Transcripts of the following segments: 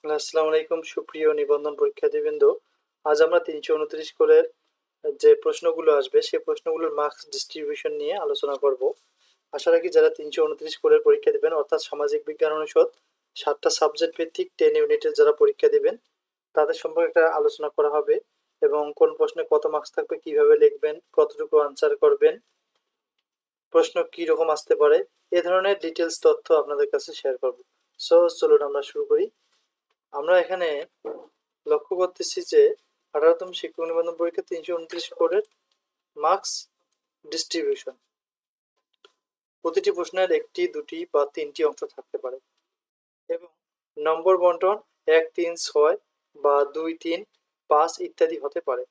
আসসালামু আলাইকুম সুপ্রিয় নিবন্ধন পরীক্ষার্থীবৃন্দ। আজ আমরা 329 কোণের যে প্রশ্নগুলো আসবে সেই প্রশ্নগুলোর মার্কস ডিস্ট্রিবিউশন নিয়ে আলোচনা করব। আশা রাখি যারা 329 কোণের পরীক্ষা দেবেন অর্থাৎ সামাজিক বিজ্ঞান অনুষদ 7টা সাবজেক্ট ভিত্তিক 10 ইউনিটের যারা পরীক্ষা দেবেন তাদের সম্পর্কে একটা আলোচনা করা হবে এবং কোন প্রশ্নে কত মার্কস থাকবে, কিভাবে লিখবেন, কতটুকু আনসার করবেন, প্রশ্ন কি রকম আসতে পারে, এ ধরনের ডিটেলস তথ্য আপনাদের কাছে শেয়ার করব। সো চলুন আমরা শুরু করি। আমরা এখানে লক্ষ্য করতেছি যে 18তম শিক্ষক নিবন্ধন পরীক্ষা 329 কোডের মার্কস ডিস্ট্রিবিউশন। প্রতিটি প্রশ্নের একটি, দুটি বা তিনটি অংশ থাকতে পারে এবং নম্বর বন্টন 1, 3, 6 বা 2, 3, 5 ইত্যাদি হতে পারে।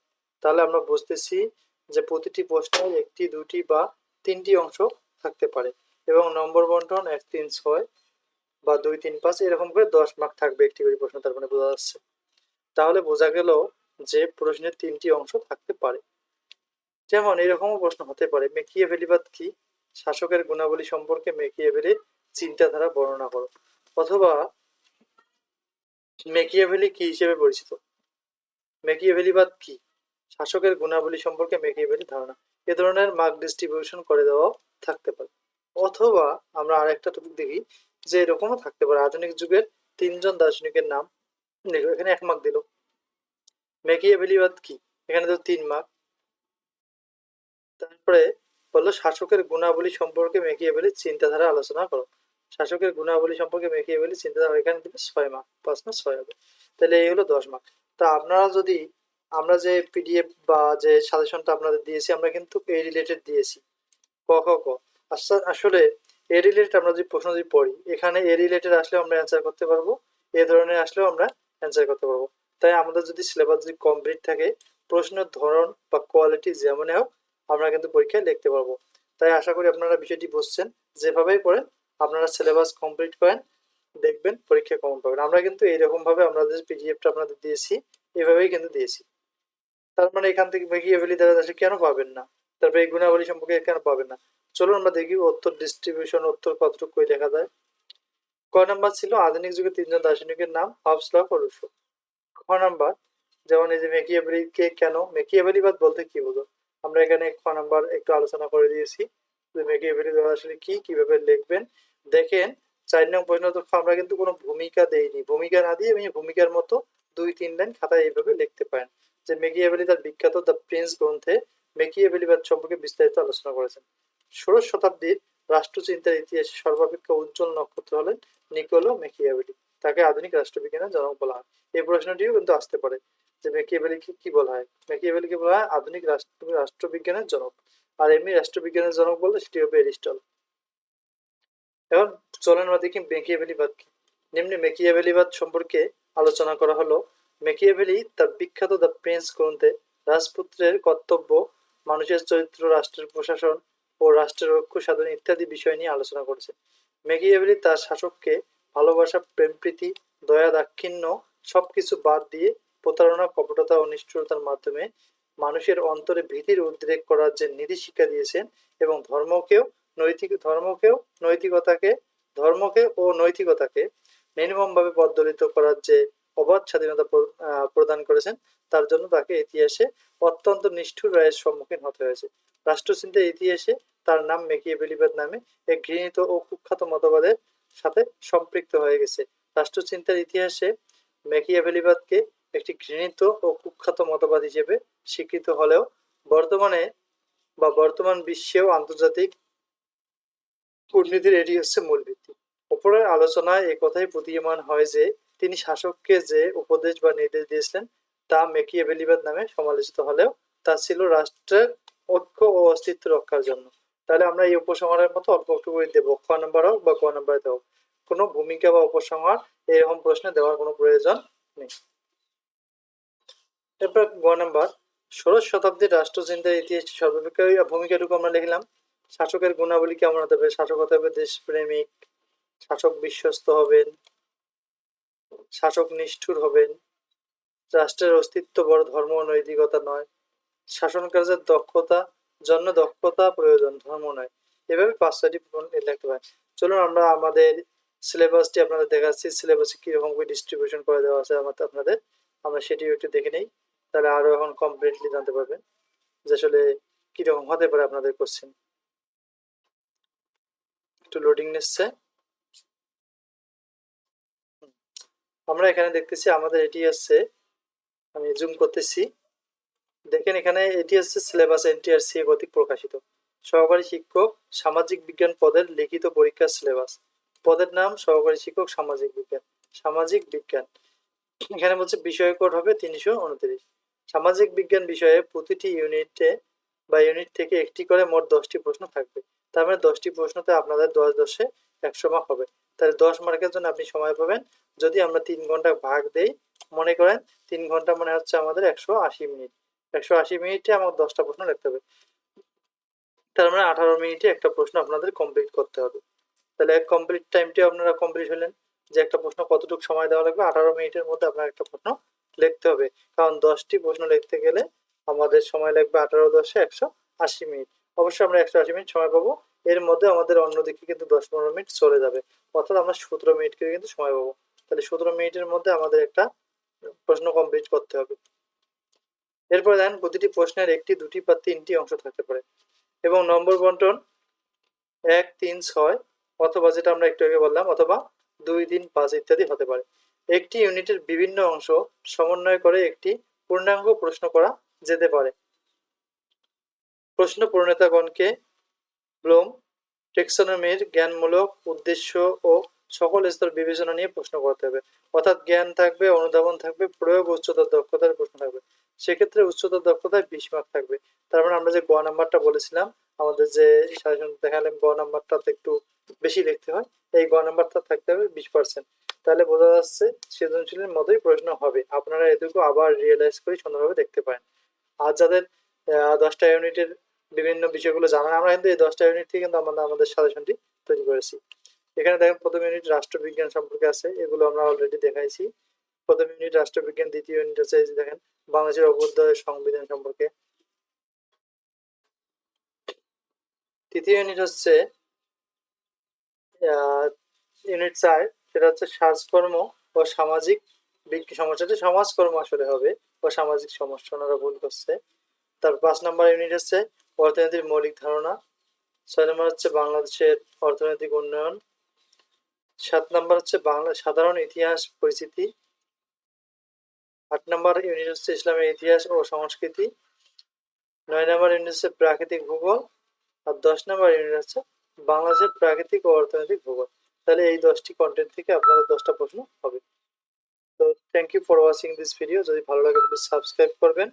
তাহলে আমরা বুঝতেছি যে প্রতিটি প্রশ্নের একটি, দুটি বা তিনটি অংশ থাকতে পারে এবং নম্বর বন্টন 1, 3, 6 বা 2, 3, 5 এরকম করে 10 মার্ক থাকবে একটি করে প্রশ্ন। তার মানে বোঝা যাচ্ছে, তাহলে বোঝা গেল যে প্রশ্নের তিনটি অংশ থাকতে পারে। যেমন এরকমও প্রশ্ন হতে পারে, মেকিয়াভেলিবাদ কি? শাসকের গুণাবলী সম্পর্কে মেকিয়াভেলির চিন্তাধারা বর্ণনা করো। অথবা মেকিয়াভেলি কি হিসেবে পরিচিত? মেকিয়াভেলিবাদ কি? শাসকের গুণাবলী সম্পর্কে মেকিয়াভেলির ধারণা। এ ধরনের মার্ক ডিস্ট্রিবিউশন করে দেওয়া থাকতে পারে। অথবা আমরা আরেকটা টপিক দেখি যে এরকমও থাকতে পারে, আধুনিক যুগের তিনজন দার্শনিকের নাম লিখো। এখানে 1 মার্ক দিল। মেকিয়াভেলিবাদ কি? এখানে তো 3 মার্ক। তারপরে বললো শাসকের গুণাবলী সম্পর্কে মেকিয়াভেলির চিন্তাধারা আলোচনা করো। শাসকের গুণাবলী সম্পর্কে মেকিয়াভেলির চিন্তাধারা এখানে দিলে 6 মার্ক, 5 না 6 হবে। তাহলে এই হলো 10 মার্ক। তা আপনারা যদি, আমরা যে পিডিএফ বা যে সাজেশনটা আপনাদের দিয়েছি আমরা কিন্তু এ রিলেটেড দিয়েছি, ক খ ক। আসলে এ রিলেটেড আমরা যদি প্রশ্ন যদি পড়ি, এখানে এ রিলেটেড আসলেও আমরা অ্যান্সার করতে পারবো, এ ধরনের আসলেও আমরা অ্যান্সার করতে পারবো। তাই আমাদের যদি সিলেবাস যদি কমপ্লিট থাকে, প্রশ্নের ধরন বা কোয়ালিটি যেমনই হোক আমরা কিন্তু পরীক্ষায় লিখতে পারবো। তাই আশা করি আপনারা বিষয়টি বুঝছেন। যেভাবেই পড়েন আপনারা সিলেবাস কমপ্লিট করেন, দেখবেন পরীক্ষায় কমন পাবেন। আমরা কিন্তু এইরকম ভাবে আমরা যে পিডিএফটা আপনাদের দিয়েছি এভাবেই কিন্তু দিয়েছি। তার মানে এখান থেকে মেকিয়াভেলি দ্বারা আসলে কেন পাবেন না, তারপরে এই গুণাবলী সম্পর্কে কেন পাবেন না? চলুন আমরা দেখি উত্তর ডিস্ট্রিবিউশন, উত্তর কতটুকু লেখা যায়। ক নাম্বার ছিল আধুনিক যুগে তিনজন দার্শনিকের নাম, হাবস, লক ও রুসো। খ নাম্বার যেমন এই যে মেকিয়াভেলিকে কেন, মেকিয়াভেলিবাদ বলতে কি বোঝো, আমরা এখানে খ নাম্বার একটু আলোচনা করে দিয়েছি যে মেকিয়াভেলি আসলে কি, কিভাবে লিখবেন। দেখেন 4 নং প্রশ্ন তো আমরা কিন্তু কোনো ভূমিকা দেইনি, ভূমিকা না দিয়ে আমি ভূমিকার মতো 2-3 লাইন খাতায় এইভাবে লিখতে পারেন যে মেকিয়াভেলি তার বিখ্যাত দ্য প্রিন্স গ্রন্থে মেকিয়াভেলিবাদ সম্পর্কে বিস্তারিত আলোচনা করেছেন। 16শ শতাব্দীর রাষ্ট্রচিন্তার ইতিহাসে সর্বাপেক্ষা উজ্জ্বল নক্ষত্র হলেন নিকোলো মেকিয়াভেলি। তাকে আধুনিক রাষ্ট্রবিজ্ঞানের জনক বলা হয়। এই প্রশ্নটিও কিন্তু আসতে পারে যে মেকিয়াভেলিকে কি বলা হয়। মেকিয়াভেলিকে বলা হয় আধুনিক রাষ্ট্রবিজ্ঞানের জনক। আর এমনি রাষ্ট্রবিজ্ঞানের জনক বলতে সেটি হবে এরিস্টল। এখন চলেন আমরা দেখি মেকিয়াভেলিবাদ কি। নিম্নে মেকিয়াভেলিবাদ সম্পর্কে আলোচনা করা হলো। মেকিয়াভেলি তার বিখ্যাত দ্য প্রিন্স গ্রন্থে রাজপুত্রের কর্তব্য, মানুষের চরিত্র, রাষ্ট্রের প্রশাসন ও রাষ্ট্রের ঐক্য সাধন ইত্যাদি বিষয় নিয়ে আলোচনা করেছে। মেকিয়াভেলি তার শাসককে ভালোবাসা, প্রেম প্রীতি, দয়া দাক্ষিণ্য সবকিছু বাদ দিয়ে প্রতারণা, কপটতা ও নিষ্ঠুরতার মাধ্যমে মানুষের অন্তরে ভীতির উদ্রেক করার যে নীতি শিক্ষা দিয়েছেন এবং নৈতিকতাকে ধর্মকে ও নৈতিকতাকে নির্মমভাবে পদদলিত করার যে অবাধ স্বাধীনতা প্রদান করেছেন, তার জন্য তাকে ইতিহাসে অত্যন্ত নিষ্ঠুর রায়ের সম্মুখীন হতে হয়েছে। রাষ্ট্রচিন্তার ইতিহাসে তার নাম মেকিয়াভেলিবাদ নামে এক ঘৃণিত ও কুখ্যাত মতবাদের সাথে সম্পৃক্ত হয়ে গেছে। রাষ্ট্রচিন্তার ইতিহাসে মেকিয়াভেলিবাদকে একটি ঘৃণিত ও কুখ্যাত মতবাদ হিসেবে স্বীকৃত হলেও বর্তমান বিশ্বেও আন্তর্জাতিক কূটনীতির এটি হচ্ছে মূল ভিত্তি। উপরের আলোচনায় একথাই প্রতীয়মান হয় যে তিনি শাসককে যে উপদেশ বা নির্দেশ দিয়েছিলেন তা মেকিয়াভেলিবাদ নামে সমালোচিত হলেও তা ছিল রাষ্ট্রের ঐক্য ও অস্তিত্ব রক্ষার জন্য। তাহলে আমরা এই উপসংহারের মতো অল্প একটু করে দেবো, খ নাম্বার হোক বা ক নাম্বার হোক, কোনো ভূমিকা বা উপসংহার এরকম প্রশ্নে দেওয়ার কোনো প্রয়োজন নেই। এরপর গ নাম্বার, 16শ শতাব্দীর রাষ্ট্রচিন্তার ইতিহাসে সর্বাপেক্ষা ভূমিকাটুকু আমরা লিখলাম। শাসকের গুণাবলী কেমন হতে হবে? শাসক হতে হবে দেশপ্রেমিক, শাসক বিশ্বস্ত হবেন, শাসক নিষ্ঠুর হবেন, রাষ্ট্রের অস্তিত্ব বড় ধর্ম ও নৈতিকতা নয়, শাসন কার্যের দক্ষতা প্রয়োজন, ধর্ম নয়। এভাবে 5-6টি লিখতে পারেন। চলুন আমরা আমাদের সিলেবাসটি আপনাদের দেখাচ্ছি। সিলেবাসে কীরকম করে ডিস্ট্রিবিউশন করে দেওয়া আছে আপনাদের, আমরা সেটিও একটু দেখে নিই। তাহলে আরও এখন কমপ্লিটলি জানতে পারবেন যে আসলে কীরকম হতে পারে আপনাদের কোশ্চেন। একটু লোডিং নিচ্ছে। আমরা এখানে দেখতেছি আমাদের এটি হচ্ছে, আমি জুম করতেছি, দেখেন এখানে এটি হচ্ছে সিলেবাস এনটিআরসি কর্তৃক প্রকাশিত সহকারী শিক্ষক সামাজিক বিজ্ঞান পদের লিখিত পরীক্ষার সিলেবাস। পদের নাম সহকারী শিক্ষক সামাজিক বিজ্ঞান। সামাজিক বিজ্ঞান এখানে বলছে বিষয় কোড হবে 329। সামাজিক বিজ্ঞান বিষয়ে প্রতিটি ইউনিটে বা ইউনিট থেকে একটি করে মোট 10টি প্রশ্ন থাকবে। তার মানে 10টি প্রশ্নতে আপনাদের 10 100 মার্ক হবে। তাহলে 10 মার্কের জন্য আপনি সময় পাবেন, যদি আমরা 3 ঘন্টা ভাগ দেই, মনে করেন 3 ঘন্টা মানে হচ্ছে আমাদের 180 মিনিট। 180 মিনিটে আমার 10টা প্রশ্ন লিখতে হবে। তার মানে 18 মিনিটে একটা প্রশ্ন আপনাদের কমপ্লিট করতে হবে। তাহলে কমপ্লিট টাইমটি আপনারা কমপ্লিট হলেন যে একটা প্রশ্ন কতটুকু সময় দেওয়া লাগবে, 18 মিনিটের মধ্যে আপনার একটা প্রশ্ন লিখতে হবে। কারণ 10টি প্রশ্ন লিখতে গেলে আমাদের সময় লাগবে 18 10 180 মিনিট। অবশ্যই আমরা 180 মিনিট সময় পাবো, এর মধ্যে আমাদের অন্যদিকে কিন্তু 10-15 মিনিট চলে যাবে, অর্থাৎ আমরা 17 মিনিট করে কিন্তু সময় পাবো। তাহলে 17 মিনিটের মধ্যে আমাদের একটা প্রশ্ন কমপ্লিট করতে হবে। এরপরে দেখেন প্রতিটি প্রশ্নের একটি, দুটি বা তিনটি অংশ থাকতে পারে এবং নম্বর বন্টন 1 3 6 অথবা যেটা আমরা একটু আগে বললাম অথবা 2 3 5 ইত্যাদি হতে পারে। একটি ইউনিটের বিভিন্ন অংশ সমন্বয় করে একটি পূর্ণাঙ্গ প্রশ্ন করা যেতে পারে। প্রশ্ন প্রণেতাগণকে ব্লুম টেক্সোনমির জ্ঞানমূলক উদ্দেশ্য ও সকল স্তর বিবেচনা নিয়ে প্রশ্ন করতে হবে, অর্থাৎ জ্ঞান থাকবে, অনুধাবন থাকবে, প্রয়োগ উচ্চতর দক্ষতার প্রশ্ন থাকবে। সেক্ষেত্রে উচ্চতর দক্ষতায় 20 মার্ক থাকবে। তার মানে আমরা যে গ নাম্বারটা বলেছিলাম, আমাদের যে সাজেশন দেখালাম গ নাম্বারটাতে একটু বেশি লিখতে হয়, এই গ নাম্বারটা থাকতে হবে 20%। তাহলে বোঝা যাচ্ছে সৃজনশীলের মতোই প্রশ্ন হবে। আপনারা এটুকু আবার রিয়েলাইজ করে সুন্দরভাবে দেখতে পারেন। আর যাদের 10টা ইউনিটের বিভিন্ন বিষয়গুলো জানা, আমরা কিন্তু এই 10টা ইউনিট থেকে কিন্তু আমরা আমাদের সাজেশনটি তৈরি করেছি। এখানে দেখেন প্রথম ইউনিট রাষ্ট্রবিজ্ঞান সম্পর্কে আছে, এগুলো আমরা অলরেডি দেখাইছি। প্রথম ইউনিট রাষ্ট্রবিজ্ঞান, দ্বিতীয় ইউনিট আছে এই যে দেখেন বাংলাদেশের অভ্যুদয় সংবিধান সম্পর্কে। তৃতীয় ইউনিট হচ্ছে ইউনিট 4, সেটা হচ্ছে সাজকর্ম ও সামাজিক সমস্যাটি সমাজকর্ম আসলে হবে ও সামাজিক সমস্যা, ওনারা ভুল করছে। তার 5 নম্বর ইউনিট হচ্ছে অর্থনীতির মৌলিক ধারণা। 6 নম্বর হচ্ছে বাংলাদেশের অর্থনৈতিক উন্নয়ন। 7 নম্বর হচ্ছে বাংলা সাধারণ ইতিহাস পরিচিতি। 8 নম্বর ইউনিট হচ্ছে ইসলামের ইতিহাস ও সংস্কৃতি। 9 নম্বর ইউনিট হচ্ছে প্রাকৃতিক ভূগোল। আর 10 নম্বর ইউনিট হচ্ছে বাংলাদেশের প্রাকৃতিক ও অর্থনৈতিক ভূগোল। তাহলে এই 10টি কন্টেন্ট থেকে আপনাদের 10টা প্রশ্ন হবে। তো thank you for watching this video. যদি ভালো লাগে প্লিজ সাবস্ক্রাইব করবেন।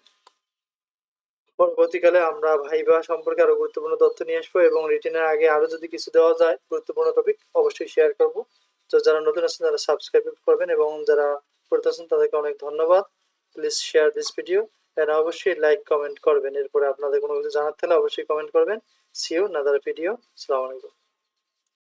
পরবর্তীকালে আমরা ভাইবা সম্পর্কে আরো গুরুত্বপূর্ণ তথ্য নিয়ে আসবো এবং রিটেনের আগে আরো যদি কিছু দেওয়া যায় গুরুত্বপূর্ণ টপিক, অবশ্যই শেয়ার করব। তো যারা নতুন আছেন তারা সাবস্ক্রাইব করবেন এবং যারা করতেছেন তাদেরকে অনেক ধন্যবাদ। Please share this video and অবশ্যই লাইক কমেন্ট করবেন। এরপরে আপনাদের কোনো কিছু জানার থাকলে অবশ্যই কমেন্ট করবেন। See you another video. আসসালামু আলাইকুম।